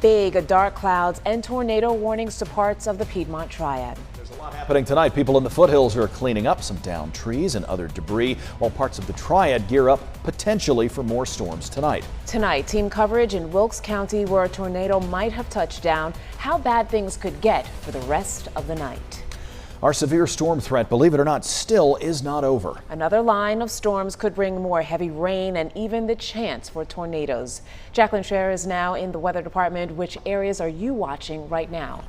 big dark clouds and tornado warnings to parts of the Piedmont Triad. There's a lot happening tonight. People in the foothills are cleaning up some downed trees and other debris, while parts of the Triad gear up potentially for more storms tonight. Tonight, team coverage in Wilkes County where a tornado might have touched down, how bad things could get for the rest of the night. Our severe storm threat, believe it or not, still is not over. Another line of storms could bring more heavy rain and even the chance for tornadoes. Jacqueline Scher is now in the weather department. Which areas are you watching right now?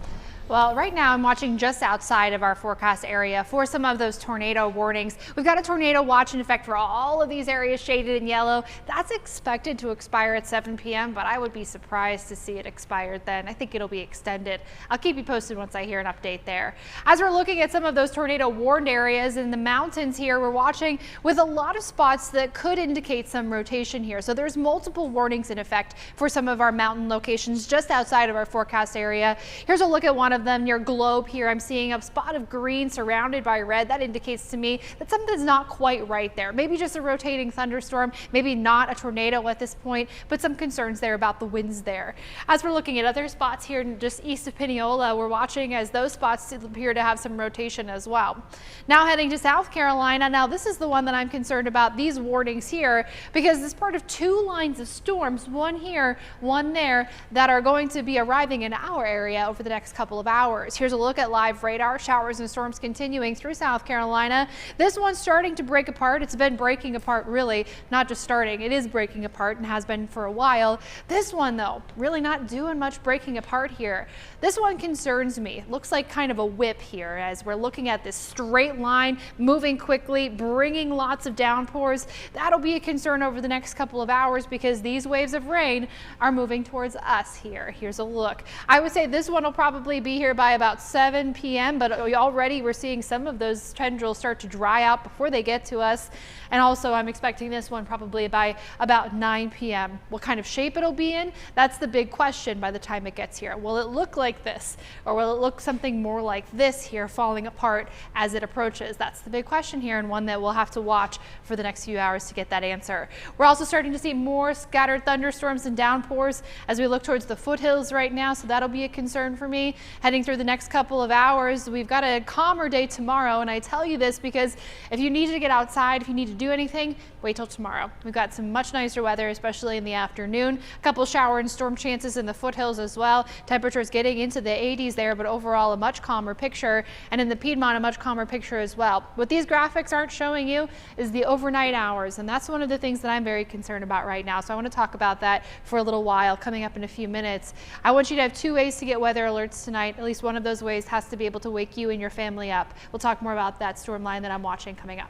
Well, right now I'm watching just outside of our forecast area for some of those tornado warnings. We've got a tornado watch in effect for all of these areas shaded in yellow. That's expected to expire at 7 p.m., but I would be surprised to see it expired then. I think it'll be extended. I'll keep you posted once I hear an update there. As we're looking at some of those tornado warned areas in the mountains here, we're watching with a lot of spots that could indicate some rotation here. So there's multiple warnings in effect for some of our mountain locations just outside of our forecast area. Here's a look at one of them near Globe here. I'm seeing a spot of green surrounded by red. That indicates to me that something's not quite right there. Maybe just a rotating thunderstorm, maybe not a tornado at this point, but some concerns there about the winds there. As we're looking at other spots here just east of Pineola, we're watching as those spots appear to have some rotation as well. Now heading to South Carolina. Now this is the one that I'm concerned about, these warnings here, because it's part of two lines of storms, one here, one there, that are going to be arriving in our area over the next couple of hours. Here's a look at live radar. Showers and storms continuing through South Carolina. This one's starting to break apart. It's been breaking apart, really, not just starting. It is breaking apart and has been for a while. This one, though, really not doing much breaking apart here. This one concerns me. Looks like kind of a whip here as we're looking at this straight line moving quickly, bringing lots of downpours. That'll be a concern over the next couple of hours because these waves of rain are moving towards us here. Here's a look. I would say this one will probably be here by about 7 p.m. but already we're seeing some of those tendrils start to dry out before they get to us. And also I'm expecting this one probably by about 9 p.m. What kind of shape it'll be in? That's the big question by the time it gets here. Will it look like this or will it look something more like this here falling apart as it approaches? That's the big question here and one that we'll have to watch for the next few hours to get that answer. We're also starting to see more scattered thunderstorms and downpours as we look towards the foothills right now, so that'll be a concern for me. Heading through the next couple of hours, we've got a calmer day tomorrow, and I tell you this because if you need to get outside, if you need to do anything, wait till tomorrow. We've got some much nicer weather, especially in the afternoon. A couple shower and storm chances in the foothills as well. Temperatures getting into the 80s there, but overall a much calmer picture, and in the Piedmont a much calmer picture as well. What these graphics aren't showing you is the overnight hours, and that's one of the things that I'm very concerned about right now. So I want to talk about that for a little while coming up in a few minutes. I want you to have two ways to get weather alerts tonight. At least one of those ways has to be able to wake you and your family up. We'll talk more about that storm line that I'm watching coming up.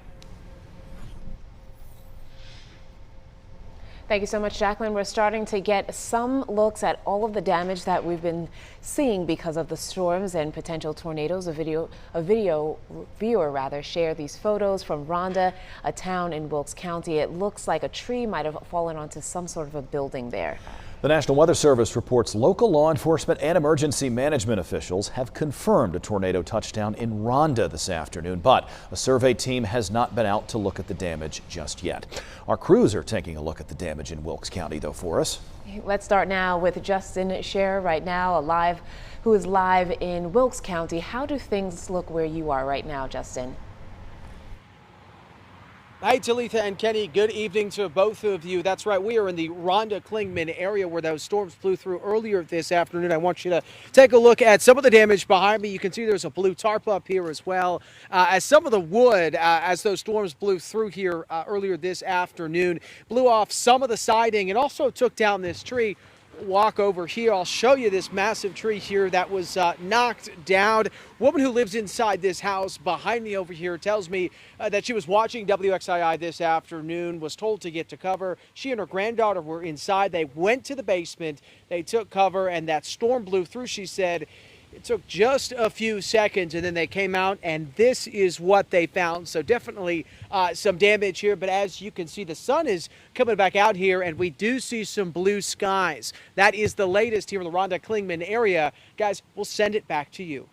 Thank you so much, Jacqueline. We're starting to get some looks at all of the damage that we've been seeing because of the storms and potential tornadoes. A video viewer shared these photos from Rhonda, a town in Wilkes County. It looks like a tree might have fallen onto some sort of a building there. The National Weather Service reports local law enforcement and emergency management officials have confirmed a tornado touchdown in Rhonda this afternoon, but a survey team has not been out to look at the damage just yet. Our crews are taking a look at the damage in Wilkes County, though, for us. Let's start now with Justin Scher right now, who is live in Wilkes County. How do things look where you are right now, Justin? Hi, Talitha and Kenny. Good evening to both of you. That's right. We are in the Rhonda Klingman area where those storms blew through earlier this afternoon. I want you to take a look at some of the damage behind me. You can see there's a blue tarp up here as well as some of the wood as those storms blew through here earlier this afternoon, blew off some of the siding and also took down this tree. Walk over here. I'll show you this massive tree here that was knocked down. Woman who lives inside this house behind me over here tells me that she was watching WXII this afternoon, was told to get to cover. She and her granddaughter were inside. They went to the basement. They took cover and that storm blew through. She said it took just a few seconds and then they came out and this is what they found. So definitely some damage here, but as you can see, the sun is coming back out here and we do see some blue skies. That is the latest here in the Rhonda Klingman area. Guys, we'll send it back to you.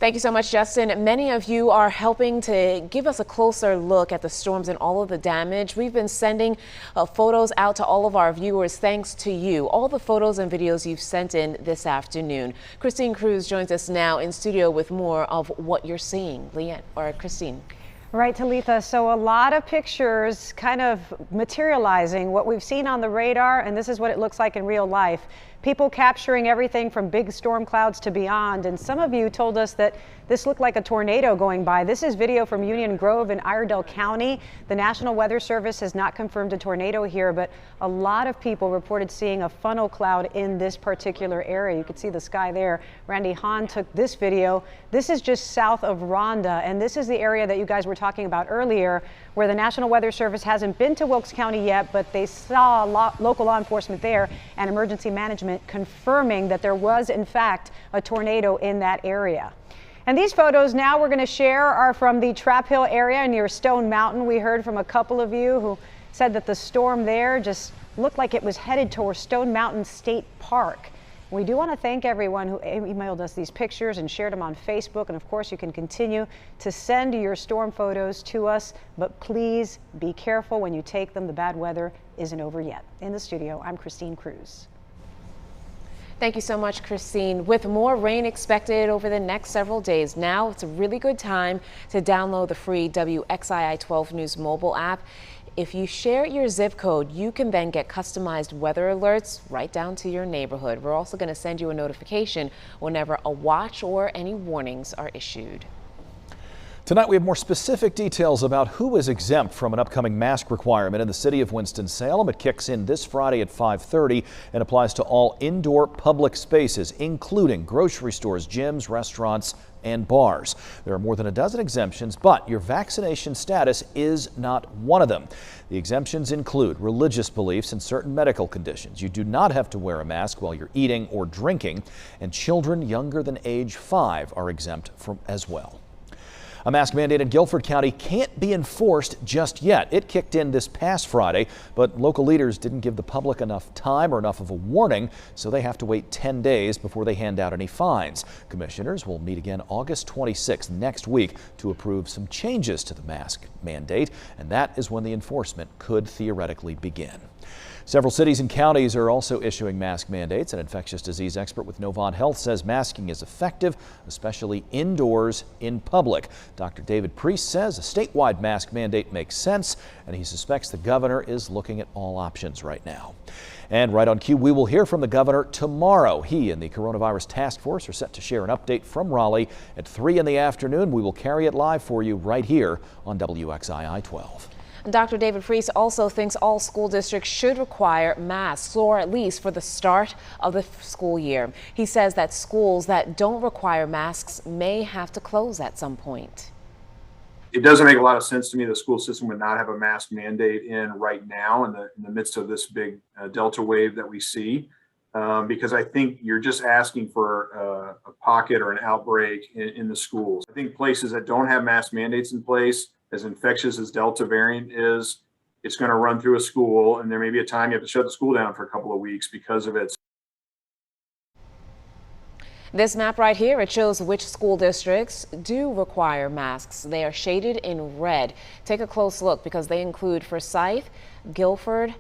Thank you so much, Justin. Many of you are helping to give us a closer look at the storms and all of the damage. We've been sending photos out to all of our viewers thanks to you. All the photos and videos you've sent in this afternoon. Christine Cruz joins us now in studio with more of what you're seeing. Leanne or Christine. Right, Talitha. So a lot of pictures kind of materializing what we've seen on the radar, and this is what it looks like in real life. People capturing everything from big storm clouds to beyond. And some of you told us that this looked like a tornado going by. This is video from Union Grove in Iredell County. The National Weather Service has not confirmed a tornado here, but a lot of people reported seeing a funnel cloud in this particular area. You can see the sky there. Randy Hahn took this video. This is just south of Ronda, and this is the area that you guys were talking about earlier, where the National Weather Service hasn't been to Wilkes County yet, but they saw local law enforcement there and emergency management confirming that there was in fact a tornado in that area. And these photos now we're going to share are from the Trap Hill area near Stone Mountain. We heard from a couple of you who said that the storm there just looked like it was headed towards Stone Mountain State Park. We do want to thank everyone who emailed us these pictures and shared them on Facebook. And of course, you can continue to send your storm photos to us, but please be careful when you take them. The bad weather isn't over yet. In the studio, I'm Christine Cruz. Thank you so much, Christine. With more rain expected over the next several days, now it's a really good time to download the free WXII 12 News mobile app. If you share your zip code, you can then get customized weather alerts right down to your neighborhood. We're also going to send you a notification whenever a watch or any warnings are issued. Tonight we have more specific details about who is exempt from an upcoming mask requirement in the city of Winston-Salem. It kicks in this Friday at 5:30 and applies to all indoor public spaces, including grocery stores, gyms, restaurants, and bars. There are more than a dozen exemptions, but your vaccination status is not one of them. The exemptions include religious beliefs and certain medical conditions. You do not have to wear a mask while you're eating or drinking, and children younger than age 5 are exempt from as well. A mask mandate in Guilford County can't be enforced just yet. It kicked in this past Friday, but local leaders didn't give the public enough time or enough of a warning, so they have to wait 10 days before they hand out any fines. Commissioners will meet again August 26th next week to approve some changes to the mask mandate, and that is when the enforcement could theoretically begin. Several cities and counties are also issuing mask mandates. An infectious disease expert with Novant Health says masking is effective, especially indoors in public. Dr. David Priest says a statewide mask mandate makes sense, and he suspects the governor is looking at all options right now. And right on cue, we will hear from the governor tomorrow. He and the coronavirus task force are set to share an update from Raleigh at 3 in the afternoon. We will carry it live for you right here on WXII 12. Dr. David Priest also thinks all school districts should require masks, or at least for the start of the school year. He says that schools that don't require masks may have to close at some point. It doesn't make a lot of sense to me the school system would not have a mask mandate in right now in the midst of this big Delta wave that we see, because I think you're just asking for a pocket or an outbreak in the schools. I think places that don't have mask mandates in place, as infectious as Delta variant is, it's going to run through a school, and there may be a time you have to shut the school down for a couple of weeks because of it. This map right here, it shows which school districts do require masks. They are shaded in red. Take a close look because they include Forsyth, Guilford,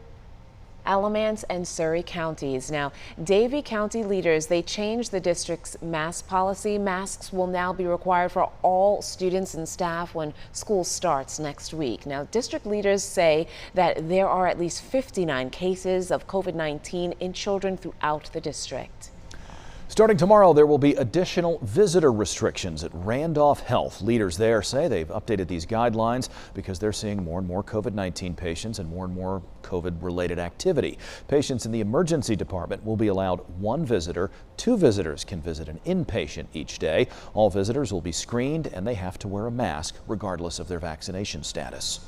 Alamance, and Surry counties. Now, Davie County leaders, they changed the district's mask policy. Masks will now be required for all students and staff when school starts next week. Now, district leaders say that there are at least 59 cases of COVID-19 in children throughout the district. Starting tomorrow, there will be additional visitor restrictions at Randolph Health. Leaders there say they've updated these guidelines because they're seeing more and more COVID-19 patients and more COVID-related activity. Patients in the emergency department will be allowed 1 visitor. 2 visitors can visit an inpatient each day. All visitors will be screened and they have to wear a mask regardless of their vaccination status.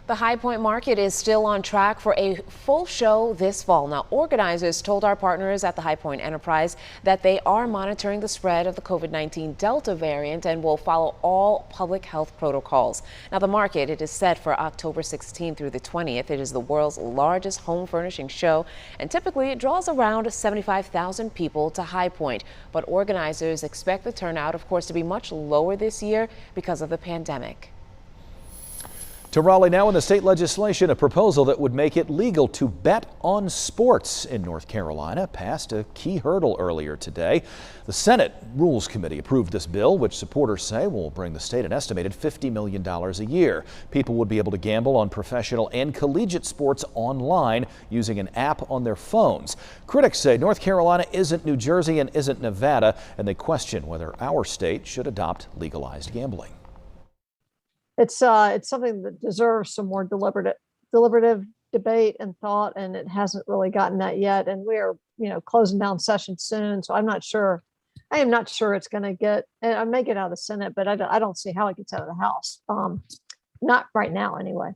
The High Point Market is still on track for a full show this fall. Now, organizers told our partners at the High Point Enterprise that they are monitoring the spread of the COVID-19 Delta variant and will follow all public health protocols. Now, the market, it is set for October 16th through the 20th. It is the world's largest home furnishing show, and typically it draws around 75,000 people to High Point. But organizers expect the turnout, of course, to be much lower this year because of the pandemic. To Raleigh now. In the state legislation, a proposal that would make it legal to bet on sports in North Carolina passed a key hurdle earlier today. The Senate Rules Committee approved this bill, which supporters say will bring the state an estimated $50 million a year. People would be able to gamble on professional and collegiate sports online using an app on their phones. Critics say North Carolina isn't New Jersey and isn't Nevada, and they question whether our state should adopt legalized gambling. It's something that deserves some more deliberative debate and thought, and it hasn't really gotten that yet. And we are, closing down session soon, so I'm not sure. I am not sure it's going to get. I may get out of the Senate, but I don't see how it gets out of the House. Not right now, anyway.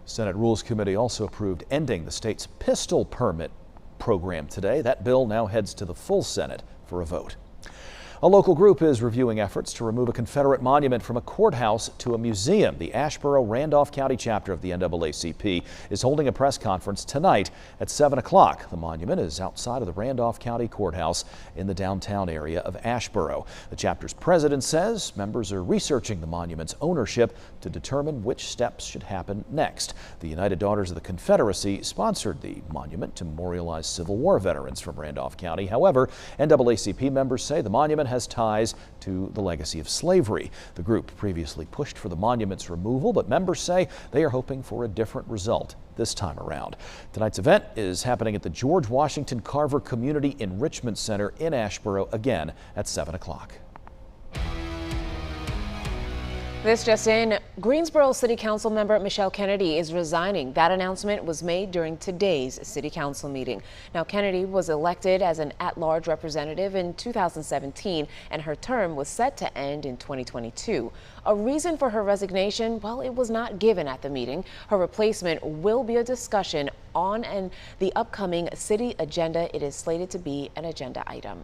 Senate Rules Committee also approved ending the state's pistol permit program today. That bill now heads to the full Senate for a vote. A local group is reviewing efforts to remove a Confederate monument from a courthouse to a museum. The Asheboro-Randolph County chapter of the NAACP is holding a press conference tonight at 7 o'clock. The monument is outside of the Randolph County Courthouse in the downtown area of Asheboro. The chapter's president says members are researching the monument's ownership to determine which steps should happen next. The United Daughters of the Confederacy sponsored the monument to memorialize Civil War veterans from Randolph County. However, NAACP members say the monument has ties to the legacy of slavery. The group previously pushed for the monument's removal, but members say they are hoping for a different result this time around. Tonight's event is happening at the George Washington Carver Community Enrichment Center in Asheboro, again at 7 o'clock. This just in, Greensboro City Council member Michelle Kennedy is resigning. That announcement was made during today's City Council meeting. Now, Kennedy was elected as an at-large representative in 2017, and her term was set to end in 2022. A reason for her resignation, well, it was not given at the meeting. Her replacement will be a discussion on the upcoming city agenda. It is slated to be an agenda item.